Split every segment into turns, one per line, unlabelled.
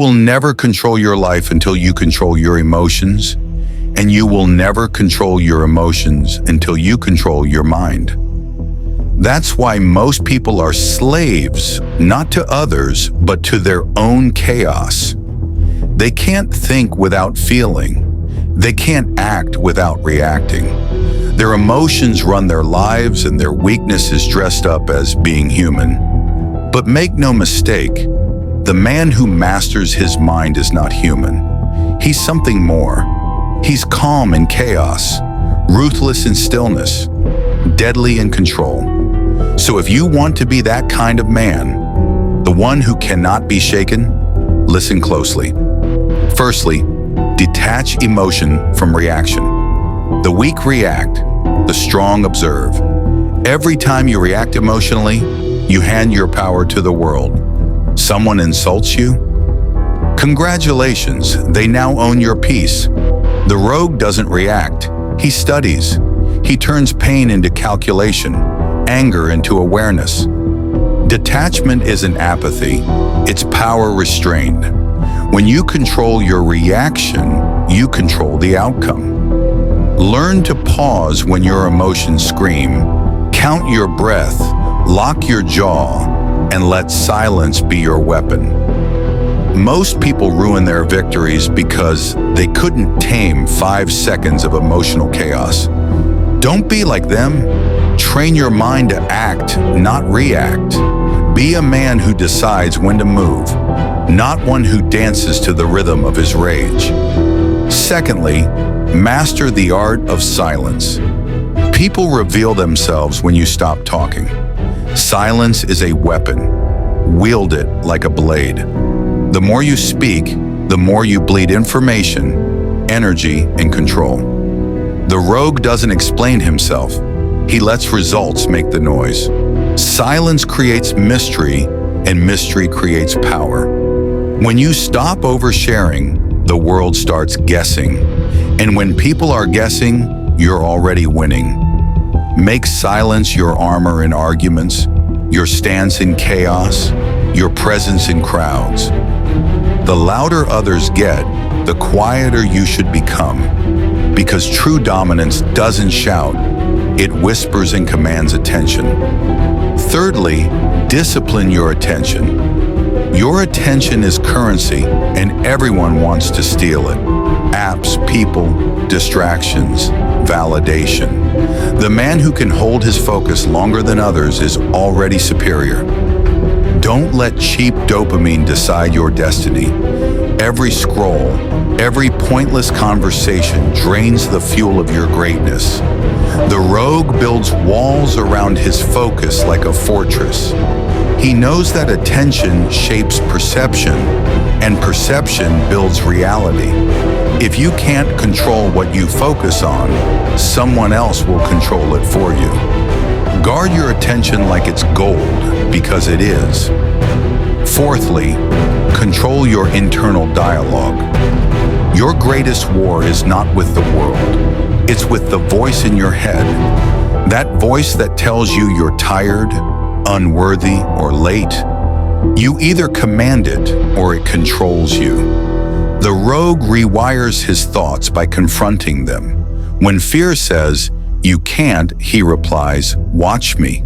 will never control your life until you control your emotions, and you will never control your emotions until you control your mind. That's why most people are slaves, not to others, but to their own chaos. They can't think without feeling. They can't act without reacting. Their emotions run their lives, and their weakness is dressed up as being human. But make no mistake, the man who masters his mind is not human. He's something more. He's calm in chaos, ruthless in stillness, deadly in control. So if you want to be that kind of man, the one who cannot be shaken, listen closely. Firstly, detach emotion from reaction. The weak react, the strong observe. Every time you react emotionally, you hand your power to the world. Someone insults you? Congratulations, they now own your peace. The rogue doesn't react. He studies. He turns pain into calculation, anger into awareness. Detachment isn't apathy, it's power restrained. When you control your reaction, you control the outcome. Learn to pause when your emotions scream. Count your breath, lock your jaw, and let silence be your weapon. Most people ruin their victories because they couldn't tame 5 seconds of emotional chaos. Don't be like them. Train your mind to act, not react. Be a man who decides when to move, not one who dances to the rhythm of his rage. Secondly, master the art of silence. People reveal themselves when you stop talking. Silence is a weapon. Wield it like a blade. The more you speak, the more you bleed information, energy, and control. The rogue doesn't explain himself. He lets results make the noise. Silence creates mystery, and mystery creates power. When you stop oversharing, the world starts guessing. And when people are guessing, you're already winning. Make silence your armor in arguments, your stance in chaos, your presence in crowds. The louder others get, the quieter you should become. Because true dominance doesn't shout, it whispers and commands attention. Thirdly, discipline your attention. Your attention is currency, and everyone wants to steal it. Apps, people, distractions, validation. The man who can hold his focus longer than others is already superior. Don't let cheap dopamine decide your destiny. Every scroll, every pointless conversation drains the fuel of your greatness. The rogue builds walls around his focus like a fortress. He knows that attention shapes perception, and perception builds reality. If you can't control what you focus on, someone else will control it for you. Guard your attention like it's gold, because it is. Fourthly, control your internal dialogue. Your greatest war is not with the world. It's with the voice in your head. That voice that tells you you're tired, unworthy, or late. You either command it or it controls you. The rogue rewires his thoughts by confronting them. When fear says, "You can't," he replies, "Watch me."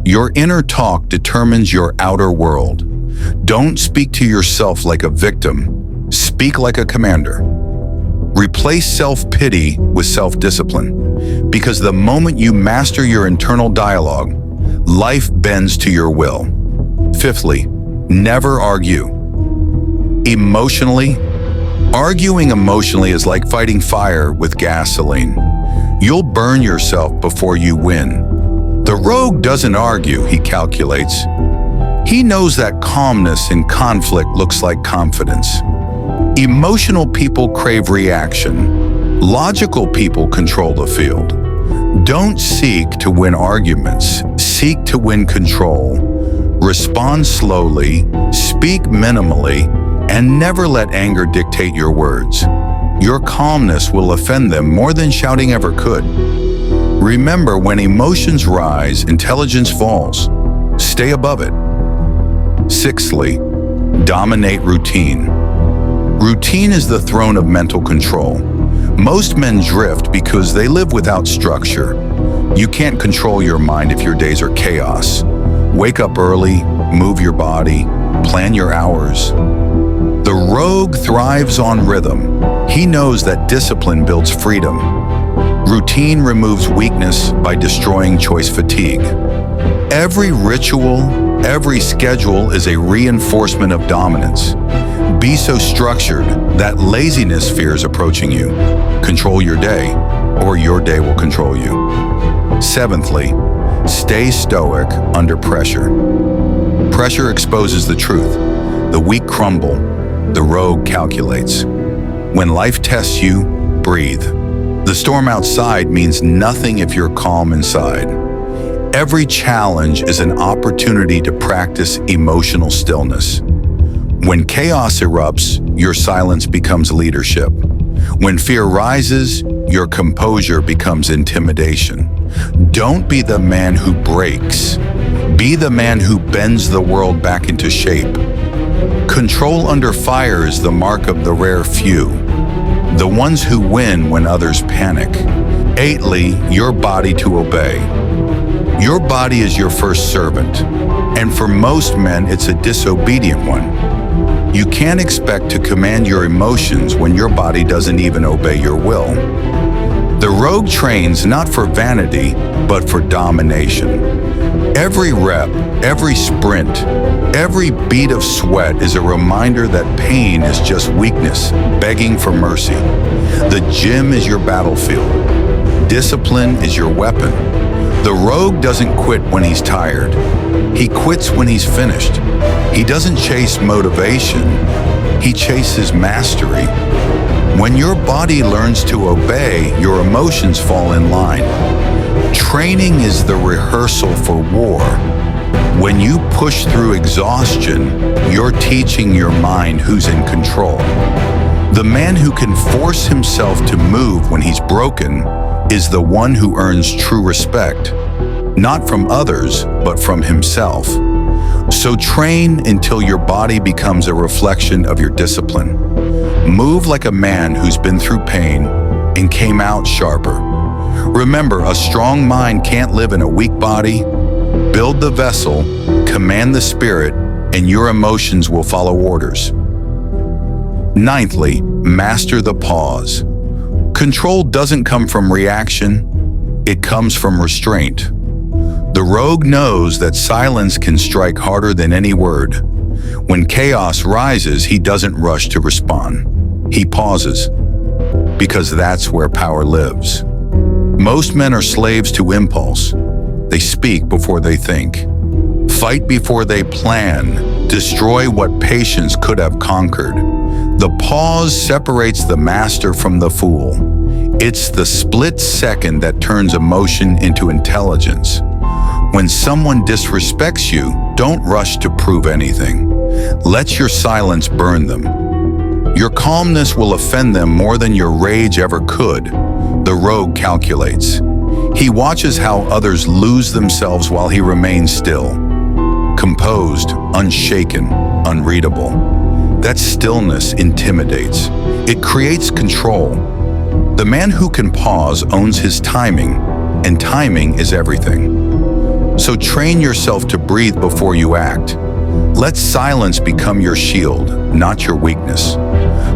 Your inner talk determines your outer world. Don't speak to yourself like a victim. Speak like a commander. Replace self-pity with self-discipline. Because the moment you master your internal dialogue, life bends to your will. Fifthly, never argue. Emotionally, arguing emotionally is like fighting fire with gasoline. You'll burn yourself before you win. The rogue doesn't argue, he calculates. He knows that calmness in conflict looks like confidence. Emotional people crave reaction. Logical people control the field. Don't seek to win arguments. Seek to win control. Respond slowly, speak minimally, and never let anger dictate your words. Your calmness will offend them more than shouting ever could. Remember, when emotions rise, intelligence falls. Stay above it. Sixthly, dominate routine. Routine is the throne of mental control. Most men drift because they live without structure. You can't control your mind if your days are chaos. Wake up early, move your body, plan your hours. The rogue thrives on rhythm. He knows that discipline builds freedom. Routine removes weakness by destroying choice fatigue. Every ritual, every schedule is a reinforcement of dominance. Be so structured that laziness fears approaching you. Control your day, or your day will control you. Seventhly, stay stoic under pressure. Pressure exposes the truth. The weak crumble. The rogue calculates. When life tests you, breathe. The storm outside means nothing if you're calm inside. Every challenge is an opportunity to practice emotional stillness. When chaos erupts, your silence becomes leadership. When fear rises, your composure becomes intimidation. Don't be the man who breaks. Be the man who bends the world back into shape. Control under fire is the mark of the rare few, the ones who win when others panic. Eighthly, your body to obey. Your body is your first servant, and for most men, it's a disobedient one. You can't expect to command your emotions when your body doesn't even obey your will. The rogue trains not for vanity, but for domination. Every rep, every sprint, every beat of sweat is a reminder that pain is just weakness, begging for mercy. The gym is your battlefield. Discipline is your weapon. The rogue doesn't quit when he's tired. He quits when he's finished. He doesn't chase motivation. He chases mastery. When your body learns to obey, your emotions fall in line. Training is the rehearsal for war. When you push through exhaustion, you're teaching your mind who's in control. The man who can force himself to move when he's broken is the one who earns true respect, not from others, but from himself. So train until your body becomes a reflection of your discipline. Move like a man who's been through pain and came out sharper. Remember, a strong mind can't live in a weak body. Build the vessel, command the spirit, and your emotions will follow orders. Ninthly, master the pause. Control doesn't come from reaction, it comes from restraint. The rogue knows that silence can strike harder than any word. When chaos rises, he doesn't rush to respond. He pauses, because that's where power lives. Most men are slaves to impulse. They speak before they think, fight before they plan, destroy what patience could have conquered. The pause separates the master from the fool. It's the split second that turns emotion into intelligence. When someone disrespects you, don't rush to prove anything. Let your silence burn them. Your calmness will offend them more than your rage ever could. The rogue calculates. He watches how others lose themselves while he remains still. Composed, unshaken, unreadable. That stillness intimidates. It creates control. The man who can pause owns his timing, and timing is everything. So train yourself to breathe before you act. Let silence become your shield, not your weakness.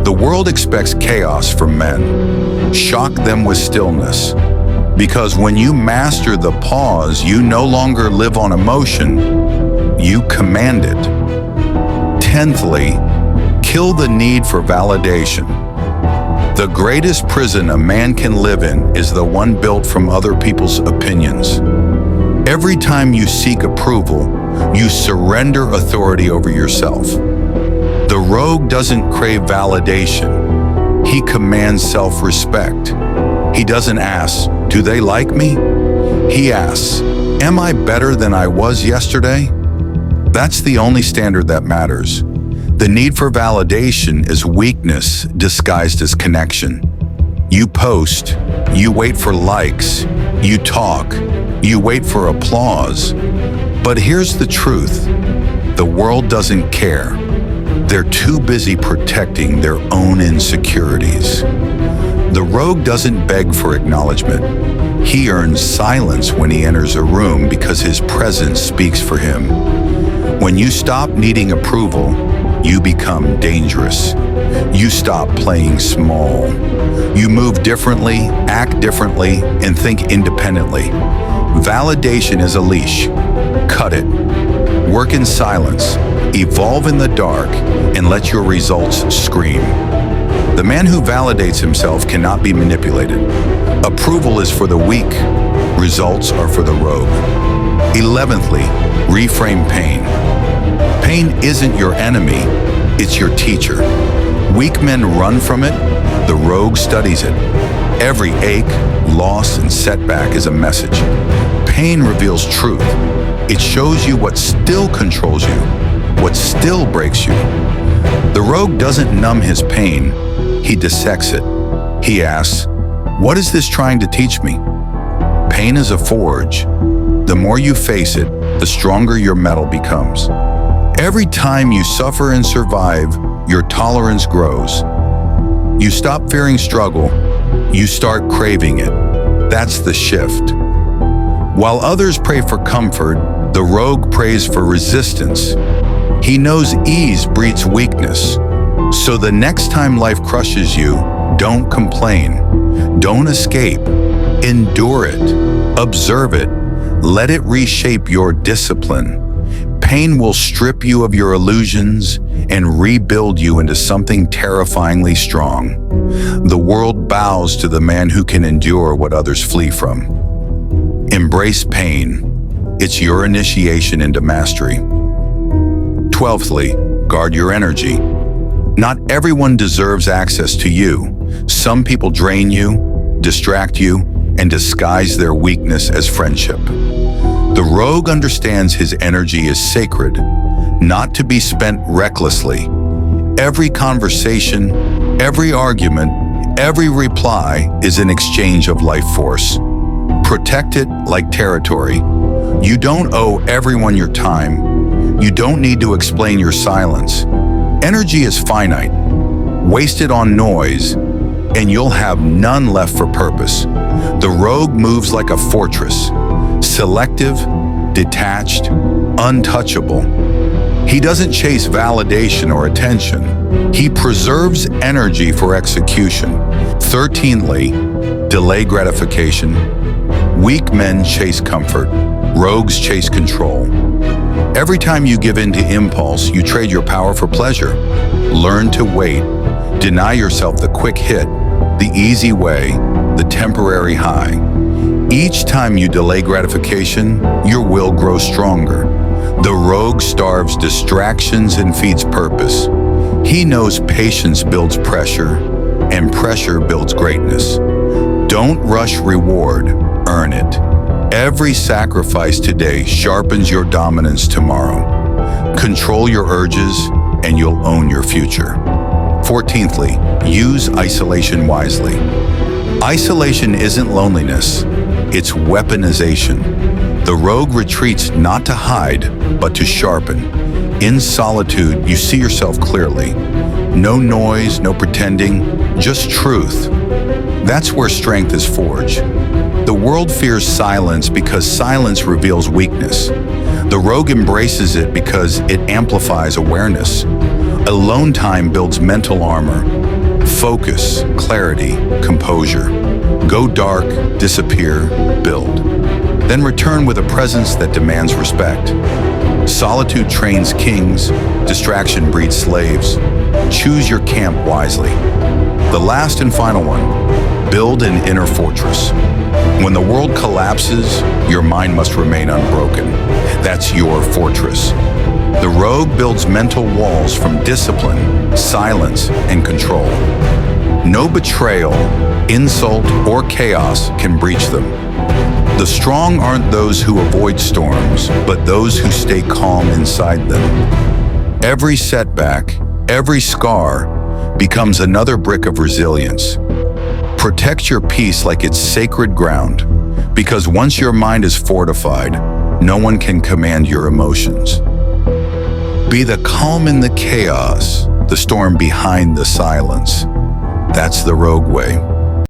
The world expects chaos from men. Shock them with stillness. Because when you master the pause, you no longer live on emotion, you command it. Tenthly, kill the need for validation. The greatest prison a man can live in is the one built from other people's opinions. Every time you seek approval, you surrender authority over yourself. The rogue doesn't crave validation. He commands self-respect. He doesn't ask, do they like me? He asks, am I better than I was yesterday? That's the only standard that matters. The need for validation is weakness disguised as connection. You post, you wait for likes, you talk, you wait for applause. But here's the truth. The world doesn't care. They're too busy protecting their own insecurities. The rogue doesn't beg for acknowledgement. He earns silence when he enters a room because his presence speaks for him. When you stop needing approval, you become dangerous. You stop playing small. You move differently, act differently, and think independently. Validation is a leash. Cut it. Work in silence. Evolve in the dark, and let your results scream. The man who validates himself cannot be manipulated. Approval is for the weak. Results are for the rogue. 11thly, reframe pain. Pain isn't your enemy, it's your teacher. Weak men run from it, the rogue studies it. Every ache, loss, and setback is a message. Pain reveals truth. It shows you what still controls you, what still breaks you. The rogue doesn't numb his pain, he dissects it. He asks, "What is this trying to teach me?" Pain is a forge. The more you face it, the stronger your metal becomes. Every time you suffer and survive, your tolerance grows. You stop fearing struggle, you start craving it. That's the shift. While others pray for comfort, the rogue prays for resistance. He knows ease breeds weakness. So the next time life crushes you, don't complain. Don't escape. Endure it. Observe it. Let it reshape your discipline. Pain will strip you of your illusions and rebuild you into something terrifyingly strong. The world bows to the man who can endure what others flee from. Embrace pain. It's your initiation into mastery. 12thly, guard your energy. Not everyone deserves access to you. Some people drain you, distract you, and disguise their weakness as friendship. The rogue understands his energy is sacred, not to be spent recklessly. Every conversation, every argument, every reply is an exchange of life force. Protect it like territory. You don't owe everyone your time. You don't need to explain your silence. Energy is finite. Waste it on noise, and you'll have none left for purpose. The rogue moves like a fortress, selective, detached, untouchable. He doesn't chase validation or attention. He preserves energy for execution. 13thly, delay gratification. Weak men chase comfort. Rogues chase control. Every time you give in to impulse, you trade your power for pleasure. Learn to wait. Deny yourself the quick hit, the easy way, the temporary high. Each time you delay gratification, your will grows stronger. The rogue starves distractions and feeds purpose. He knows patience builds pressure, and pressure builds greatness. Don't rush reward, earn it. Every sacrifice today sharpens your dominance tomorrow. Control your urges, and you'll own your future. 14thly, use isolation wisely. Isolation isn't loneliness, it's weaponization. The rogue retreats not to hide, but to sharpen. In solitude, you see yourself clearly. No noise, no pretending, just truth. That's where strength is forged. The world fears silence because silence reveals weakness. The rogue embraces it because it amplifies awareness. Alone time builds mental armor. Focus, clarity, composure. Go dark, disappear, build. Then return with a presence that demands respect. Solitude trains kings, distraction breeds slaves. Choose your camp wisely. The last and final one, build an inner fortress. When the world collapses, your mind must remain unbroken. That's your fortress. The rogue builds mental walls from discipline, silence, and control. No betrayal, insult, or chaos can breach them. The strong aren't those who avoid storms, but those who stay calm inside them. Every setback, every scar, becomes another brick of resilience. Protect your peace like it's sacred ground, because once your mind is fortified, no one can command your emotions. Be the calm in the chaos, the storm behind the silence. That's the rogue way.